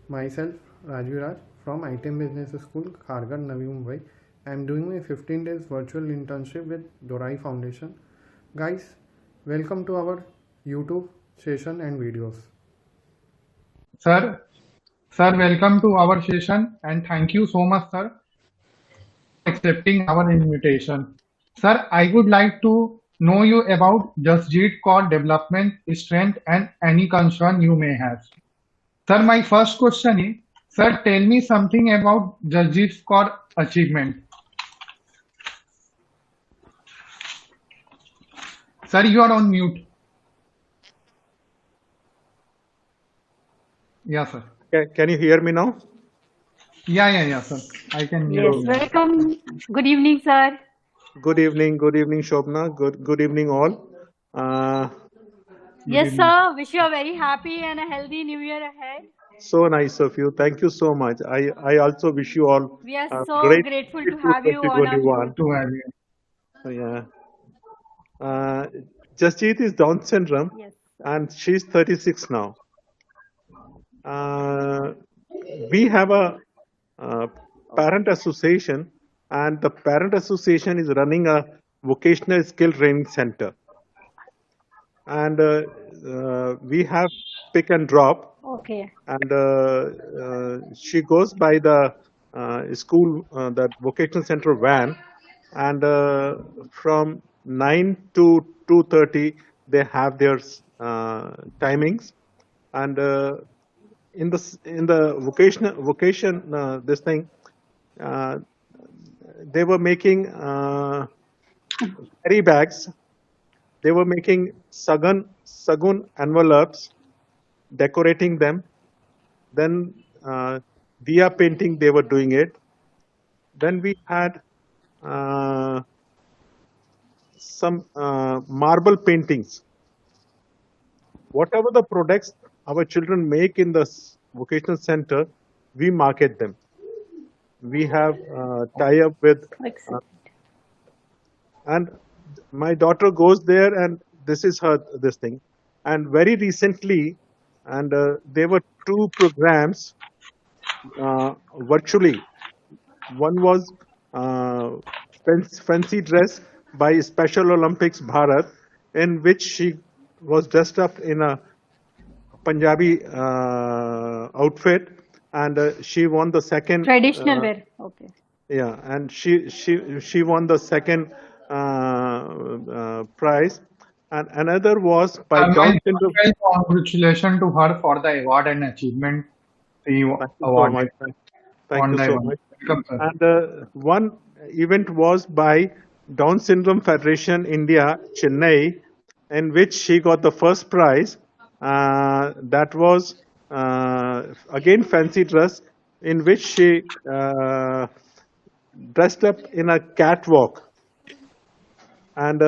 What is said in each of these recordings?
Myself, Raju Raj from ITM Business School, Kharghar, Navi Mumbai. I am doing my 15 days virtual internship with Dorai Foundation. Guys, welcome to our YouTube session and videos. Sir, sir, welcome to our session and thank you so much, sir, for accepting our invitation. Sir, I would like to know you about Jasjeet Kaur development, strength, and any concern you may have. Sir, my first question is, sir, tell me something about Jasjeet Kaur achievement. Sir, you are on mute. Yeah, sir. Can you hear me now? Yeah, sir. I can hear Yes, you. welcome. Good evening, sir. Good evening, Shobna. Good evening, all. Good Yes, evening. sir. Wish you a very happy and a healthy new year ahead. So nice of you. Thank you so much. I also wish you all We are a so great grateful to have you on our 2021. show. To have you. Yeah. Uh, Jasjeet is Down syndrome, Yes, sir. and she's 36 now. Uh, we have a uh, parent association, and the parent association is running a vocational skill training center, and we have pick and drop, Okay. and she goes by the school, that vocational center van, and from 9 to 2:30 they have their timings, and in the vocation, this thing, uh, they were making carry bags, they were making sagun envelopes, decorating them, then diya painting they were doing it. Then we had uh, some marble paintings. Whatever the products our children make in the vocational center, we market them. We have tie up with, uh, Excellent. and my daughter goes there, and this is her this thing. And very recently, and there were two programs virtually. One was uh, fancy dress by Special Olympics Bharat, in which she was dressed up in a Punjabi outfit, and she won the second. Traditional wear. Okay. Yeah, and she won the second prize, and another was by My Down syndrome. congratulations to her for the award and achievement she Thank you so awarded much. Thank on you the so one. much. Welcome, sir. And one event was by Down Syndrome Federation India, Chennai, in which she got the first prize. That was again fancy dress, in which she dressed up in a catwalk, and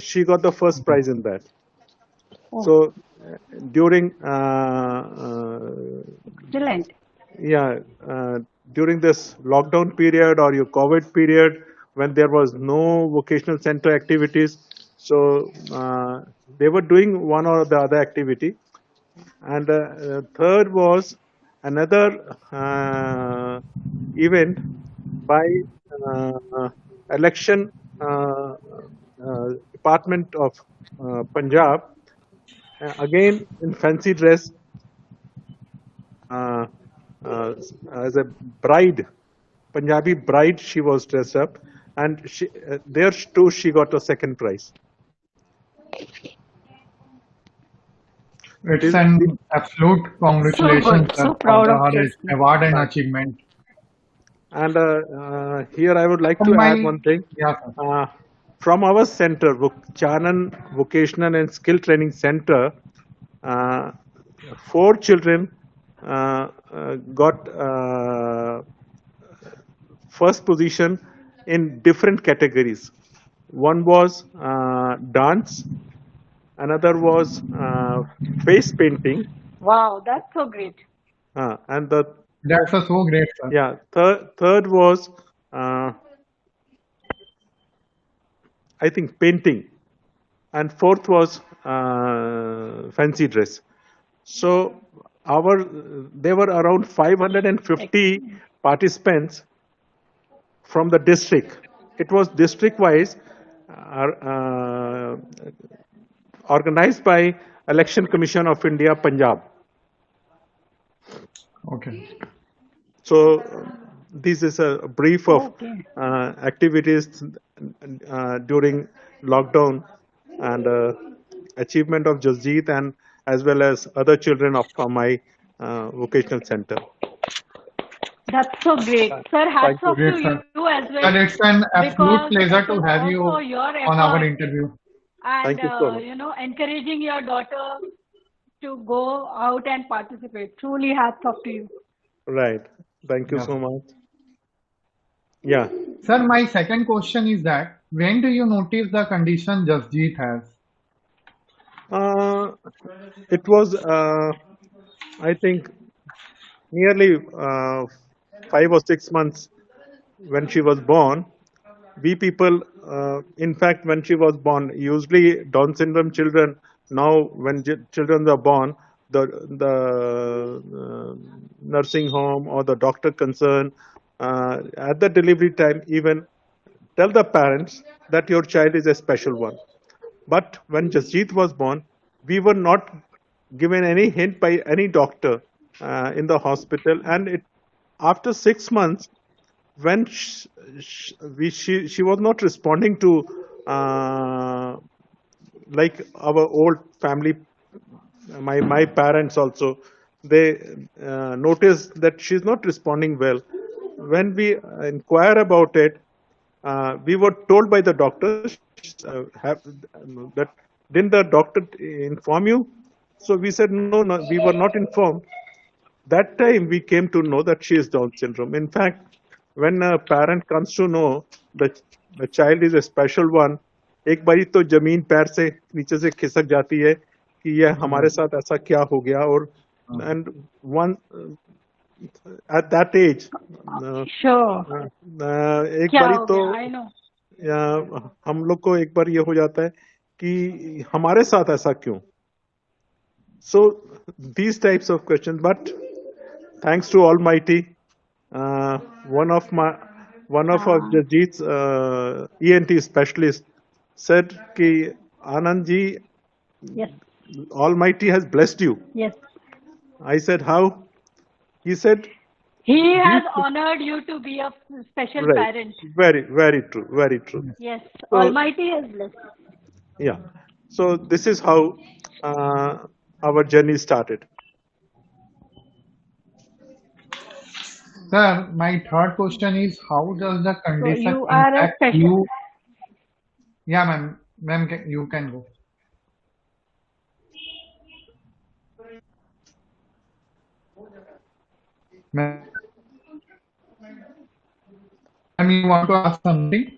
she got the first prize in that. Oh, So during excellent. yeah, during this lockdown period or your COVID period, when there was no vocational center activities, so they were doing one or the other activity. And third was another event by election department of Punjab, again in fancy dress, uh, uh, as a bride, Punjabi bride. She was dressed up, and there too she got a second prize. It's These, an absolute So congratulations, good. sir, So for proud of her Jasmine. award and achievement. and here I would like From to add my one thing. yeah, sir. From our center, Chanan Vocational and Skill Training Center, uh, 4 children got first position in different categories. One was dance, another was face painting, Wow, that's so great. and the That's a so great, sir. yeah third was uh, I think painting, and fourth was fancy dress. So there were around 550 participants from the district. It was district wise, organized by Election Commission of India, Punjab. Okay. So this is a brief of Okay. activities during lockdown and achievement of Jasjeet and as well as other children of from my vocational center. That's so great. Sir, hats you. off Great, to sir. you as Sir, well it's an absolute because pleasure it to is have you also your on our effort interview. and Thank you so much. encouraging your daughter to go out and participate. Truly hats off to you. Right. Thank you Yeah. so much. Yeah. Sir, my second question is that when do you notice the condition Jasjeet has? It was, I think, nearly 5 or 6 months when she was born. We people, in fact, when she was born, usually Down syndrome children, now when children are born, the nursing home or the doctor concerned at the delivery time even tell the parents that your child is a special one. But when Jasjeet was born, we were not given any hint by any doctor in the hospital. And after 6 months, when she was not responding to like our old family, my parents also, they noticed that she's not responding well. When we inquire about it, we were told by the doctors that didn't the doctor inform you? So we said no, we were not informed. That time we came to know that she is Down syndrome. In fact, when a parent comes to know that the child is a special one, एक बारी तो जमीन पैर से नीचे से खिसक जाती है कि यह हमारे साथ ऐसा क्या हो गया और and one at that age Sure. एक क्या बारी हो तो गया? I know. हम लोग को एक बार ये हो जाता है कि हमारे साथ ऐसा क्यों. So these types of questions, but thanks to Almighty, one of our Jasjeet's ENT specialist said कि Anand ji, Yes. Almighty has blessed you. Yes. I said how? He said He has honored you to be a special right. parent. Very true, very true. Yes. So, Almighty has blessed. yeah. So this is how our journey started. Sir, my third question is how does the So condition you are a impact special. you? Yeah, ma'am. Ma'am, you can go. Ma'am, you want to ask something?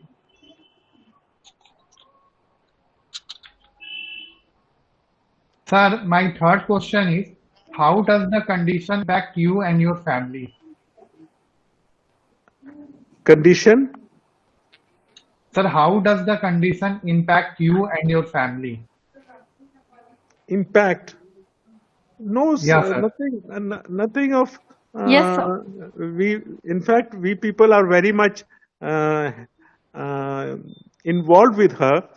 Sir, my third question is how does the condition impact you and your family? Condition? Sir, how does the condition impact you and your family? Impact? No, Yeah, sir. nothing of. Yes, sir. In fact, we people are very much involved with her,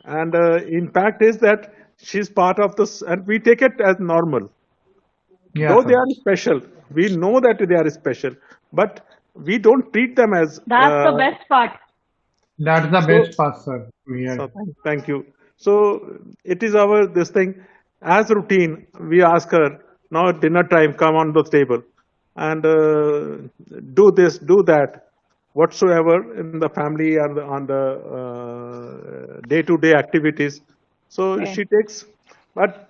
and impact is that she's part of this, and we take it as normal. Yeah, Though they sir. are special, we know that they are special, but we don't treat them as. That's the best part. That's the So- best part, sir. We are. So, thank you. So it is our this thing as routine. We ask her now at dinner time, come on the table, and do this, do that, whatsoever in the family and on the day-to-day activities. So Okay. she takes, but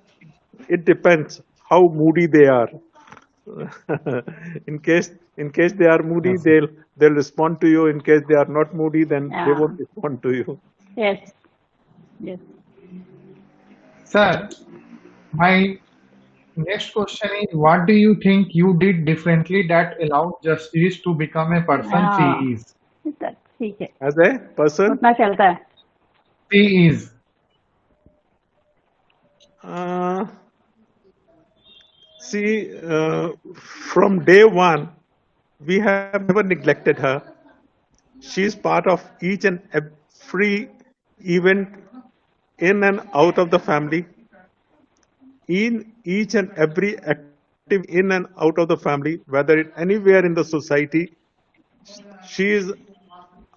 it depends how moody they are. in case they are moody, they'll respond to you. In case they are not moody, then they Yeah. won't respond to you. Yes. Yes. Sir, my next question is what do you think you did differently that allowed Justice to become a person Ah. she is? ठीक है. As a person, उतना चलता है. She is. uh, See, from day one, we have never neglected her. She is part of each and every event in and out of the family, in each and every active in and out of the family, whether it anywhere in the society. She is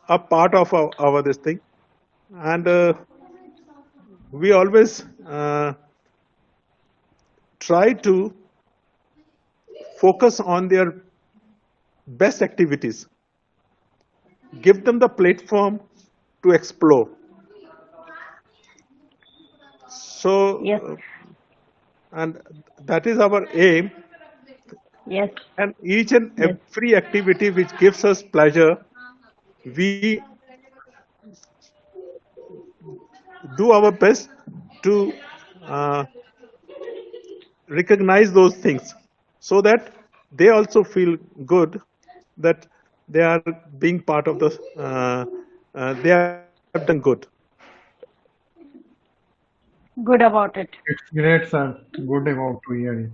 a part of our this thing, and we always try to focus on their best activities, give them the platform to explore. So, Yes. and that is our aim. Yes. And each and Yes. every activity which gives us pleasure, we do our best to uh, recognize those things so that they also feel good that they are being part of the they have done good. Good about it. It's great, sir. Good about to hear it.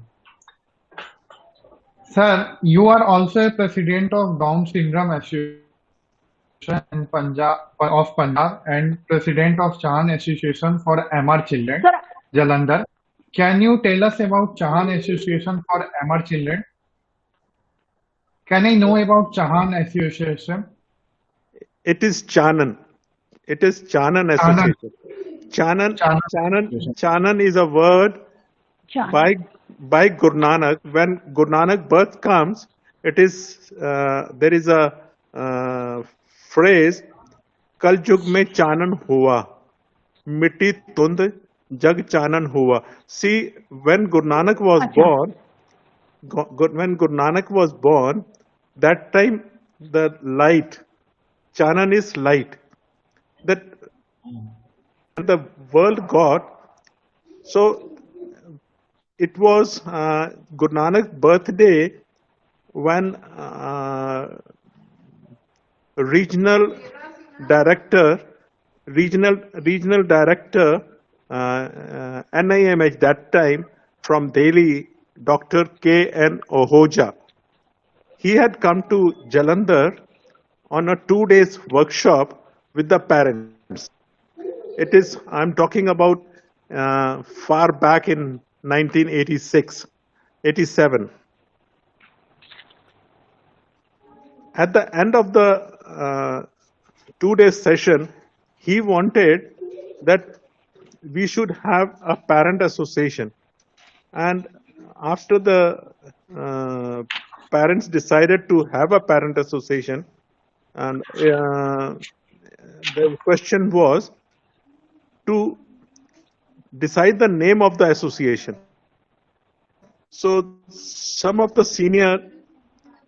Sir, you are also a president of Down Syndrome Association in Punjab and president of Chahan Association for MR Children, Sir, Jalandhar. Can you tell us about Chahan Association for MR Children? Can I know about Chahan Association? It is Chanan. It is Chanan Chanan. Association. Chanan, Chanan Chanan, Association. Chanan is a word Chan. by Guru Nanak. When Guru Nanak birth comes, it is there is a phrase, "Kal Yug में चानन हुआ, मिट्टी तुंद जग चानन हुआ." See, when Guru Nanak was Acha. born, when Guru Nanak was born, that time the light, chanan is light, that the world got. So it was Guru Nanak's birthday when regional director, regional director, NIMH that time from Delhi, Dr. K.N. Ohoja. He had come to Jalandhar on a 2 days workshop with the parents. It is, I'm talking about far back in 1986, 87. At the end of the 2 day session, he wanted that we should have a parent association. And after the parents decided to have a parent association, and the question was to decide the name of the association. So some of the senior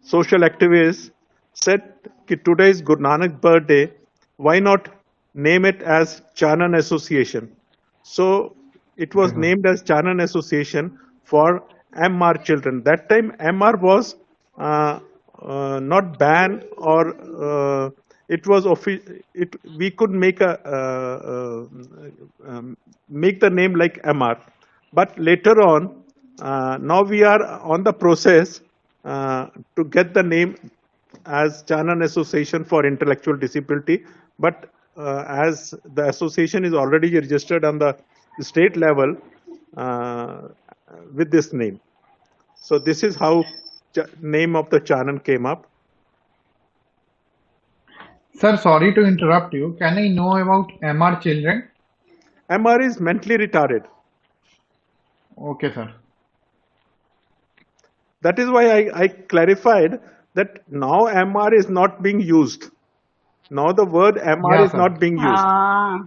social activists said that today is Guru Nanak birthday, why not name it as Chanan Association? So it was named as Chanan Association for MR children. That time MR was not banned, or it was we could make make the name like MR, but later on, now we are on the process to get the name as Chanan Association for Intellectual Disability, but as the association is already registered on the state level with this name. So this is how name of the Chanan came up. Sir, sorry to interrupt you. Can I know about MR children? MR is mentally retarded. Okay, sir. That is why I clarified that now MR is not being used. Now the word MR Yeah, is sir. not being used. Ah,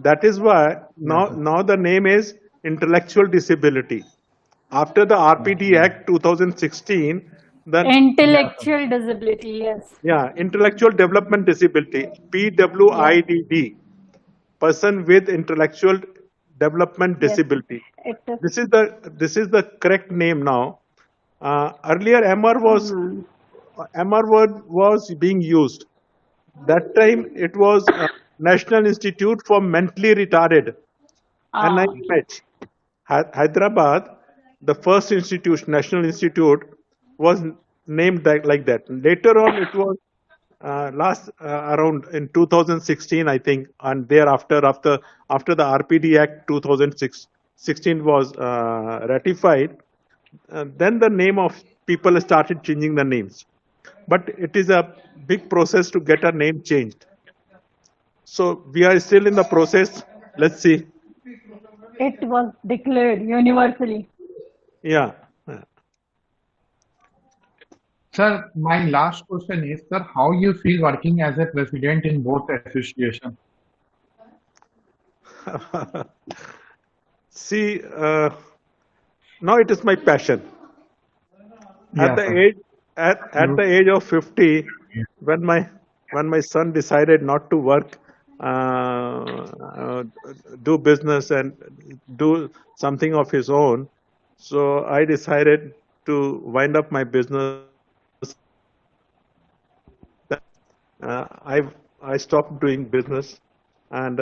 That is why now the name is intellectual disability. After the RPD Act 2016, the intellectual disability. Yes. intellectual development disability, PWIDD, person with intellectual development Yes. disability. It is. This is the correct name now. Earlier MR was Mhm. MR word was being used. That time it was National Institute for Mentally Retarded, Ah, NIMH, Hyderabad. the first institute, National Institute, was named like that. Later on, it was around in 2016, I think, and thereafter, after the RPD Act 2016 was ratified, then the name of people started changing the names. But it is a big process to get a name changed. So we are still in the process. Let's see. It was declared universally. Yeah. Sir, my last question is, sir, how you feel working as a president in both associations? See, now it is my passion. At Yeah, the sir. age at the age of 50, when my son decided not to work, do business and do something of his own, so I decided to wind up my business. I stopped doing business and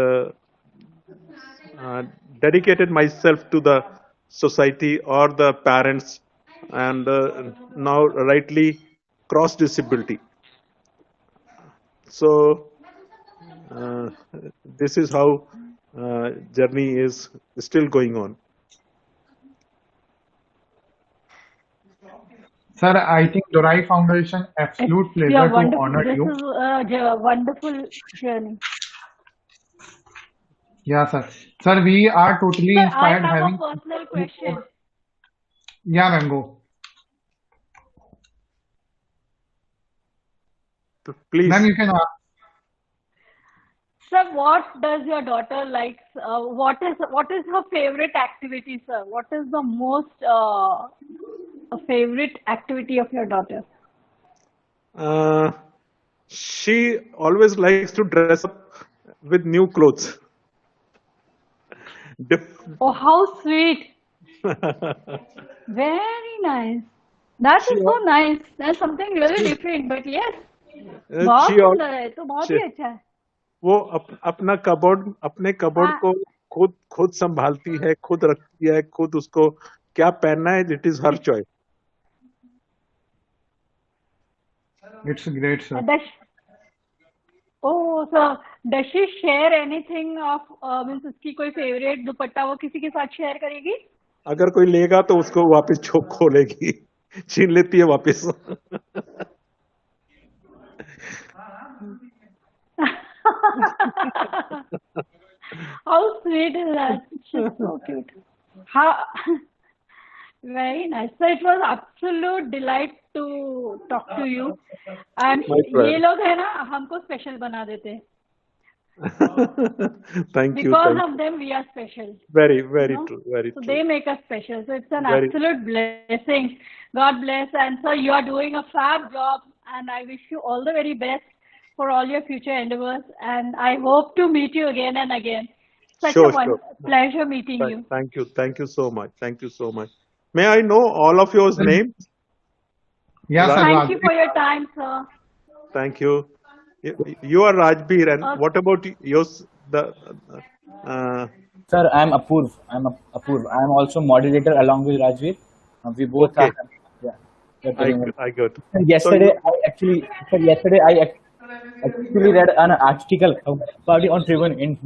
dedicated myself to the society or the parents, and now rightly cross disability. So this is how journey is still going on. Sir, I think Dorai Foundation, absolute pleasure Yeah, to wonderful. honor This you. is a wonderful journey. Yeah, sir. Sir, we are totally Sir, I inspired have a having. personal question. Yeah, ma'am, go. Please. Ma'am, you can ask. Sir, what does your daughter like? What is her favorite activity, sir? What is the most favorite activity of your daughter? She always likes to dress up with new clothes. Oh, how sweet! Very nice. That she is so nice. That's something really different. But yes, बहुत she सुंदर है तो बहुत ही अच्छा है. वो अपने cupboard हाँ. को खुद संभालती है, खुद रखती है, खुद उसको क्या पहनना है, it is her choice. It's great, sir. Does she share anything of means उसकी कोई फेवरेट दुपट्टा वो किसी के साथ शेयर करेगी? अगर कोई लेगा तो उसको वापस खोलेगी, छीन लेती है वापस. How sweet is that? She's so cute. How very nice. So it was absolute delight to talk to you. And ये लोग है ना हमको स्पेशल बना देते हैं. Thank you. Because of them we are special. Very You know? true. Very So true. they make us special. So it's an Very- absolute blessing. God bless. And sir, you are doing a fab job. And I wish you all the very best for all your future endeavors. And I hope to meet you again and again. Such Sure, a sure. pleasure meeting you. Thank you. Thank you so much. Thank you so much. May I know all of your names? Yeah, sir. Thank you for your time, sir. Thank you. You are Rajbir, and Okay. what about yours? Sir, I'm Apurv. I'm also moderator along with Rajveer. We both Okay. are. Yeah. we're doing it. I got. Yesterday, So I actually read an article about it on Tribune in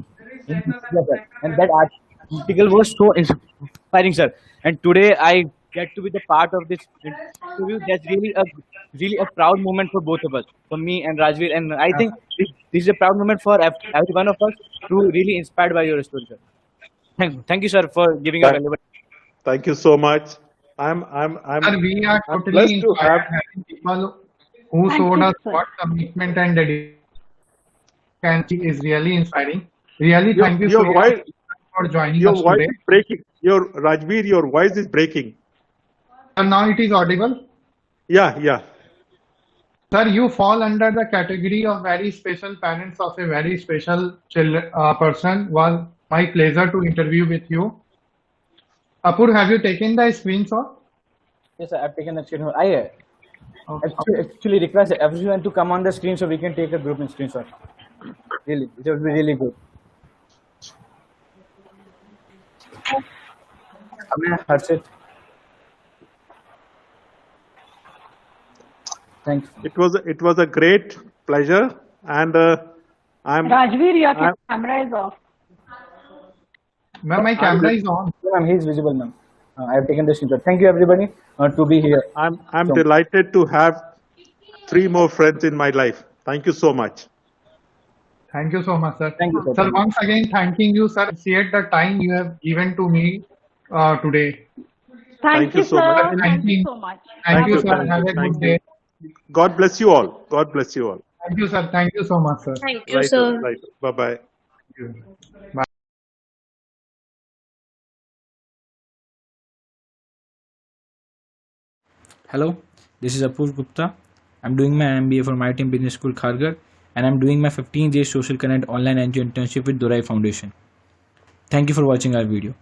and that article was so inspiring, sir. And today I get to be the part of this interview. That's really a proud moment for both of us, for me and Rajveer. And I think this is a proud moment for every one of us to really inspired by your story, sir. Thank you, sir, for giving your valuable. Thank you so much. I'm Sir, we are I'm totally blessed to inspired have. having people who Thank showed you, us sir. what commitment and dedication is really inspiring. Really, thank you so Your much voice, for joining your us voice today. is breaking. Your Rajbir, your voice is breaking. Sir, now it is audible. Yeah. Sir, you fall under the category of very special parents of a very special person. Was my pleasure to interview with you. Apur, have you taken the screenshot? Yes, sir, I've taken the screenshot. I actually request everyone to come on the screen so we can take a group in screenshot. Really, it would be really good. Harshit. Thanks. It was a great pleasure, and I'm Rajveer, your I'm- camera is off. Ma'am, my camera is on. Ma'am, he is visible, ma'am. I have taken the screenshot. Thank you, everybody, to be here. I'm So- delighted to have 3 more friends in my life. Thank you so much. Thank you so much, sir. Thank you, sir. Sir, once again, thanking you, sir. Appreciate the time you have given to me today. Thank you, you so sir. much. Thank you so much. Thank you, sir. Thank Have a thank good day. God bless you all. God bless you all. Thank you, sir. Thank you so much, sir. Thank you, Right, sir. right. Bye bye. Thank you. Bye. Hello, this is Apurv Gupta. I'm doing my MBA from IIM Business School, Kharghar, and I'm doing my 15 days Social Connect online NGO internship with Dorai Foundation. Thank you for watching our video.